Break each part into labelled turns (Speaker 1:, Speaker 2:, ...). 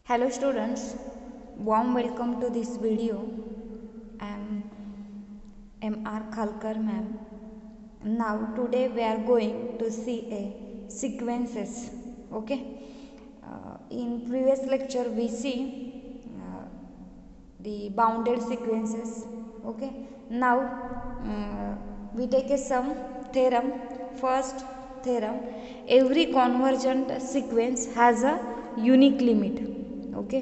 Speaker 1: Hello students, warm welcome to this video. I am M.R. Khalkar ma'am. Now today we are going to see a sequences. Okay. In previous lecture we see the bounded sequences. Okay. Now we take a sum theorem. First theorem: every convergent sequence has a unique limit. Okay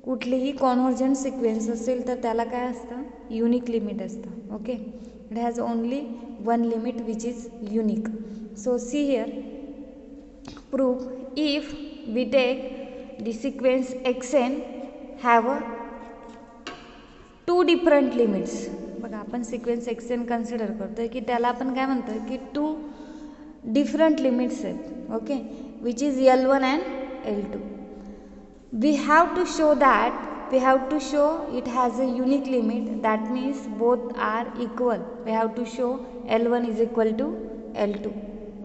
Speaker 1: कुठलीही convergent sequence असेल तर त्याला काय असतं, unique limit असतं. Okay, it has only one limit which is unique. So see here proof if we take the sequence x n have a two different limits. बघा आपण sequence xn consider करतोय की त्याला आपण काय म्हणतोय की टू डिफरंट लिमिट्स आहेत. Okay, which is L1 and L2. We have to show it has a unique limit. That means both are equal. We have to show L1 is equal to L2.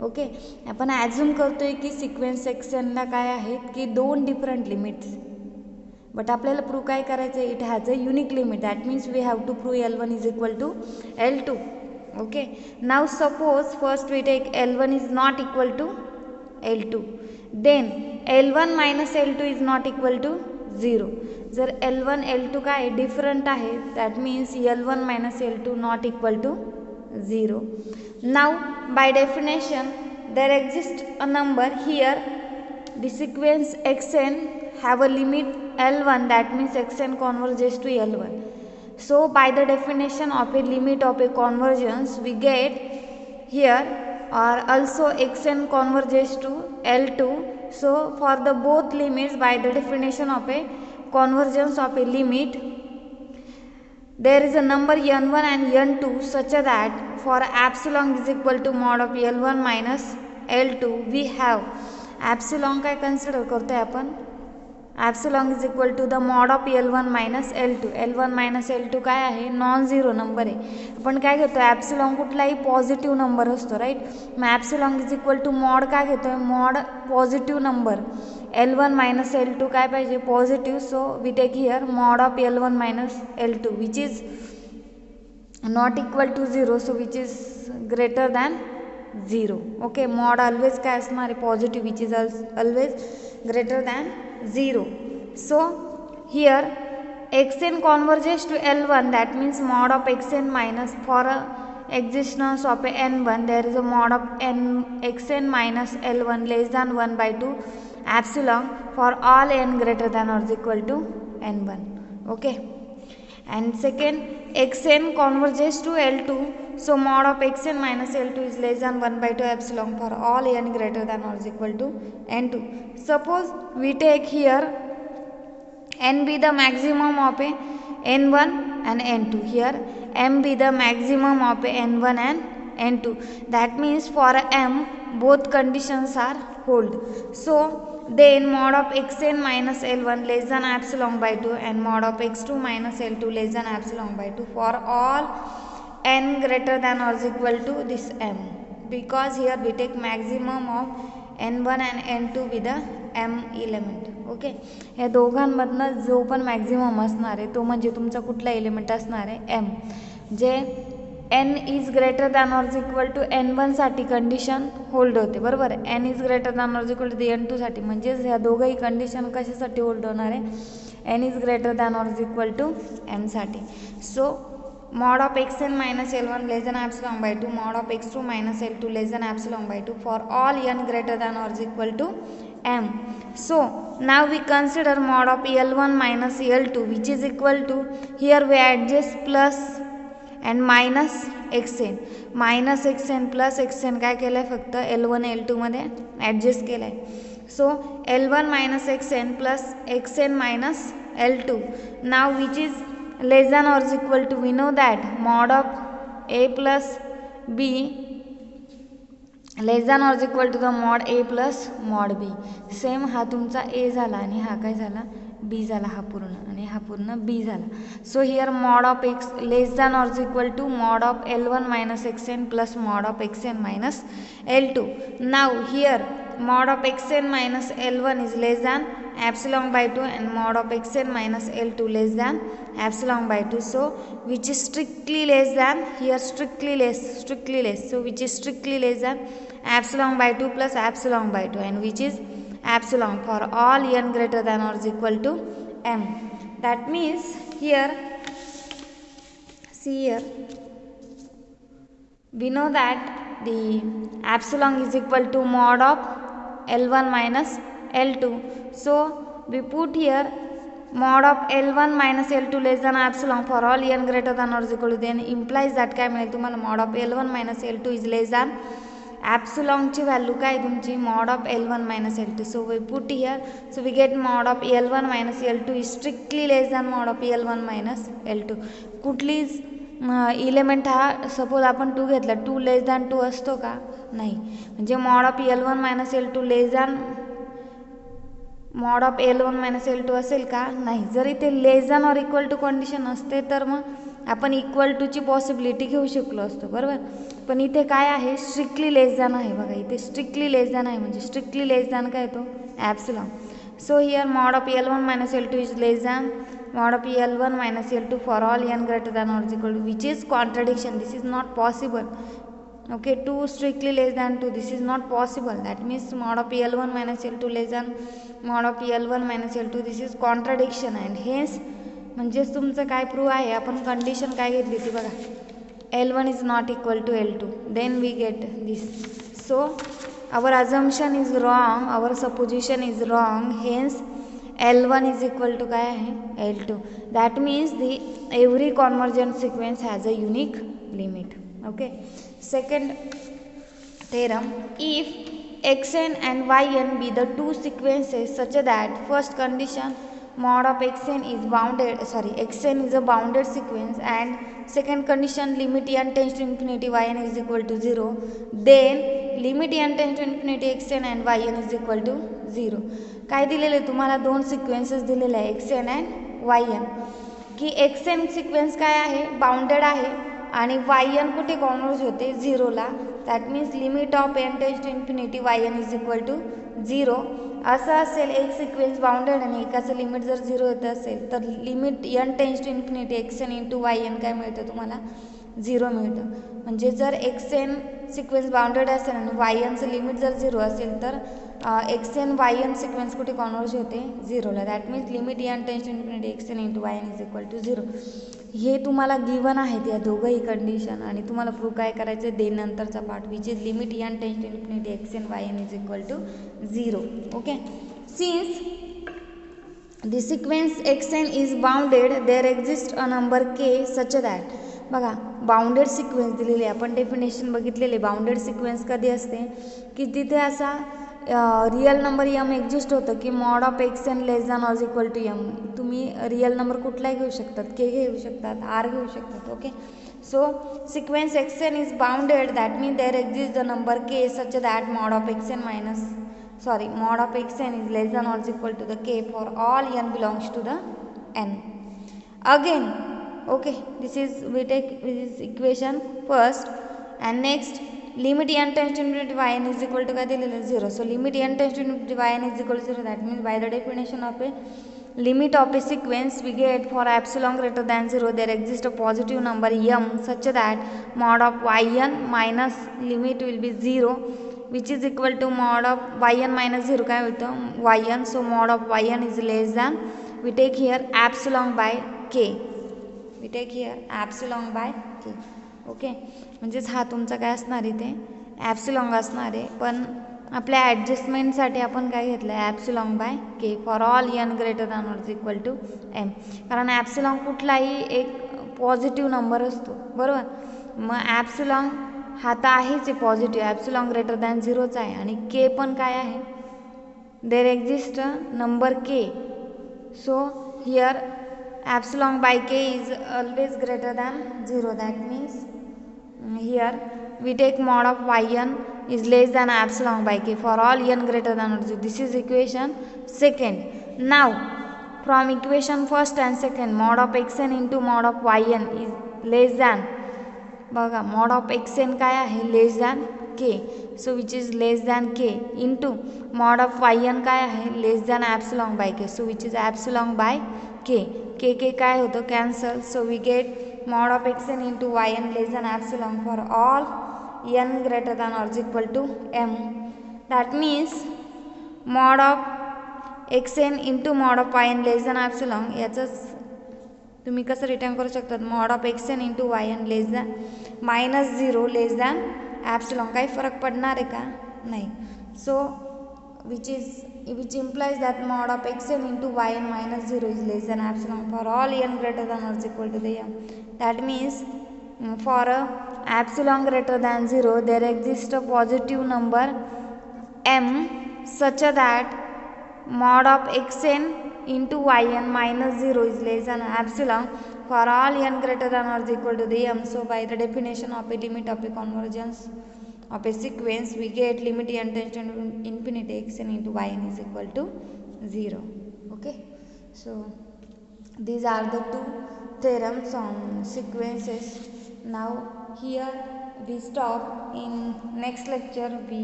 Speaker 1: Okay, आपण assume करतोय की sequence एक्सएनला काय आहेत की दोन different limits, but आपल्याला prove काय करायचं आहे, it has a unique limit. That means we have to prove L1 is equal to L2. Okay, now suppose first we take L1 is not equal to L2, then L1 minus L2 is not equal to 0. जर L1 L2 काय different आहे, that means L1 minus L2 not equal to 0. Now by definition there exists a number here. The sequence xn have a limit L1, that means xn converges to L1. So by the definition of a limit of a convergence we get here, or also xn converges to L2. So for the both limits, by the definition of a convergence of a limit, there is a number n1 and n2 such that for epsilon is equal to mod of L1 minus L2 we have epsilon काय consider करतोय आपण, epsilon is equal to the mod of L1 minus L2. L1 minus L2 काय आहे, non zero number आहे. आपण काय घेतो, epsilon कुठलाही पॉझिटिव्ह नंबर असतो, राईट. मग epsilon is equal to mod काय घेतोय, mod positive number. L1 minus L2 काय पाहिजे, positive. So we take here mod of L1 minus L2 which is not equal to zero, so which is greater than zero. Okay, mod always काय असणार आहे, positive, which is always greater than 0. So here xn converges to L1, that means mod of xn minus, for existence of a n1 there is a mod of xn minus L1 less than 1 by 2 epsilon for all n greater than or is equal to n1. Okay, and second xn converges to L2, so mod of xn minus L2 is less than 1 by 2 epsilon for all n greater than or is equal to n2. Suppose we take here n be the maximum of a n1 and n2. Here m be the maximum of a n1 and n2. That means for m both conditions are hold. So then mod of xn minus L1 less than epsilon by 2 and mod of x2 minus L2 less than epsilon by 2 for all n greater than or is equal to this m, because here we take maximum of n1 and n2 with the m element. Okay, या दोघांमधनं जो पण maximum असणार आहे तो म्हणजे तुमचा कुठला element असणार आहे, m. जे n is greater than or is equal to n1 साठी कंडिशन होल्ड होते, बरोबर. n is greater than or is equal to n2 साठी, म्हणजेच ह्या दोघंही कंडिशन कशासाठी होल्ड होणार आहे, n is greater than or is equal to m साठी. सो mod of xn minus L1 less than epsilon by 2, mod of x2 minus L2 less than epsilon by 2 for all n greater than or is equal to m. So now we consider mod of L1 minus L2 which is equal to, here we adjust plus and minus xn, minus xn plus xn काय केलं आहे, फक्त L1 L2 मध्ये adjust केलं आहे. सो L1 minus xn plus xn minus L2, now which is less than or is equal to, we know that mod of a plus b less than or is equal to the mod a plus mod b. Same हा तुमचा a झाला आणि हा काय झाला, b झाला, हा पूर्ण आणि हा पूर्ण b झाला. So here mod of x less than or is equal to mod of L1 minus xn plus mod of xn minus L2. Now here mod of xn minus L1 is less than epsilon by 2 and mod of xn minus L2 less than epsilon by 2. So which is strictly less than, here strictly less, so which is strictly less than epsilon by 2 plus epsilon by 2, and which is epsilon for all n greater than or is equal to m. That means here, see here, we know that the epsilon is equal to mod of L1 minus L2. So we put here mod of L1 minus L2 less than epsilon for all n greater than or is equal to, then implies that काय मिळेल तुम्हाला, mod of L1 minus L2 is less than epsilon ची value काय तुमची, mod of L1 minus L2. So we put here, so we get mod of L1 minus L2 is strictly less than mod of L1 minus L2. कुठलीच element हा suppose आपण 2 घेतला, 2 less than 2 असतो का, नाही. म्हणजे mod of L1 minus L2 less than mod of L1 minus L2 असेल का, नाही. जर इथे less than or equal to condition असते तर मग आपण इक्वल टूची पॉसिबिलिटी घेऊ शकलो असतो, बरोबर. पण इथे काय आहे, स्ट्रिक्टली लेस दॅन आहे. बघा इथे स्ट्रिक्टली लेस दॅन आहे, म्हणजे स्ट्रिक्टली लेस दॅन काय येतो, epsilon. So here mod of L1 minus L2 is less than mod of L1 minus L2 for all n greater than or is equal to, which is contradiction. This is not possible. Okay, 2 strictly less than 2, this is not possible. That means mod of L1 minus L2 less than mod of L1 minus L2, this is contradiction, and hence म्हणजेच तुमचं काय prove आहे, आपण condition काय घेतली ती बघा, L1 is not equal to L2, then we get this. So our assumption is wrong, our supposition is wrong, hence L1 is equal to काय आहे, L2. That means the every convergent sequence has a unique limit. Okay, second theorem, if xn and yn be the two sequences such that first condition mod of xn is bounded, xn is a bounded sequence, and second condition limit n tends to infinity yn is equal to 0, then limit n tends to infinity xn and yn is equal to 0. काय दिलेले तुम्हाला, दोन sequences दिलेले आहे xn and yn, की xn sequence काय आहे, bounded आहे, आणि yn कुठे कॉन्वर्ज होते, 0 ला. That means limit of n tends to infinity yn is equal to 0. असं असेल एक सिक्वेन्स बाउंडेड आणि एकाचं लिमिट जर 0 येत असेल तर limit n tends to infinity xn into yn काय मिळतं तुम्हाला, 0 मिळतं. म्हणजे जर xn सिक्वेन्स बाउंडेड असेल आणिynचं लिमिट जर 0 असेल तर xn yn सिक्वेन्स कुठे कॉन्वर्ज होते, 0 ला. That means limit n tends to infinity xn into yn is equal to 0. हे तुम्हाला गिवन आहेत या दोघंही कंडिशन, आणि तुम्हाला प्रूव्ह काय करायचं दे नंतरचा part, which is limit n tends to infinity xn yn is equal to 0. Okay, since the sequence xn is bounded, there exists a number k such that, बघा बाउंडेड सिक्वेन्स दिलेली आहे, आपण डेफिनेशन बघितलेले. Bounded sequence कधी असते की तिथे असा रिअल नंबर m एक्झिस्ट होतं की mod of xn less than or equal to m. तुम्ही रिअल नंबर कुठलाही घेऊ शकतात, k घेऊ शकतात, r घेऊ शकतात. Okay, so sequence xn is bounded, that mean there exist the number k such that mod of xn mod of xn is less than or is equal to the k for all n belongs to the n. Again, okay, this is we take this equation first, and next limit n tends to infinity yn is equal to काय दिलेलं 0. So limit n tends to infinity yn is equal to 0. That means by the definition of a limit of a sequence we get for epsilon greater than 0 there exists a positive number m such that mod of yn minus limit will be 0, which is equal to mod of yn minus 0 काय होतं yn. So mod of yn is less than, we take here epsilon by k, we take here epsilon by k. Okay, म्हणजेच हा तुमचा काय असणार इथे ॲप्सिलॉंग असणार आहे, पण आपल्या ॲडजस्टमेंटसाठी आपण काय घेतलं आहे epsilon by K for all n greater than or is equal to m. कारण ॲप्सिलॉंग कुठलाही एक पॉझिटिव्ह नंबर असतो, बरोबर. मग ॲप्सिलॉंग हा तर आहेच आहे पॉझिटिव्ह, ॲप्सिलॉंग ग्रेटर दॅन 0च आहे, आणि के पण काय आहे, देर एक्झिस्ट नंबर के. So here epsilon by k is always greater than 0. That means here we take mod of yn is less than epsilon by k for all n greater than or 0. This is equation second. Now from equation first and second, mod of xn into mod of yn is less than, बघा mod of xn काय आहे, less than k, so which is less than k, into mod of yn काय आहे, less than ॲप्सिलॉन bye के, सो which is ॲप्सिलॉन bye के. के के काय होतं, cancel, so we get mod of xn into yn less than epsilon for all n greater than or is equal to m. That means mod of xn into mod of yn less than epsilon याचंच तुम्ही कसं return करू शकतात, mod of x n into y n less than -0 less than epsilon. काही फरक पडणार आहे का, नाही. So which implies that mod of x n into y n -0 is less than epsilon for all n greater than or equal to the m. That means for epsilon greater than 0 there exist a positive number m such that mod of xn into yn -0 is less than epsilon for all n greater than or is equal to the m. So by the definition of a limit of a convergence of a sequence, we get limit n tends to infinity xn into yn is equal to 0. Okay, so these are the two theorems on sequences. Now here we stop. In next lecture we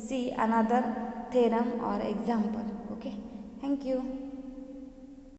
Speaker 1: see another theorem or example. Okay, thank you.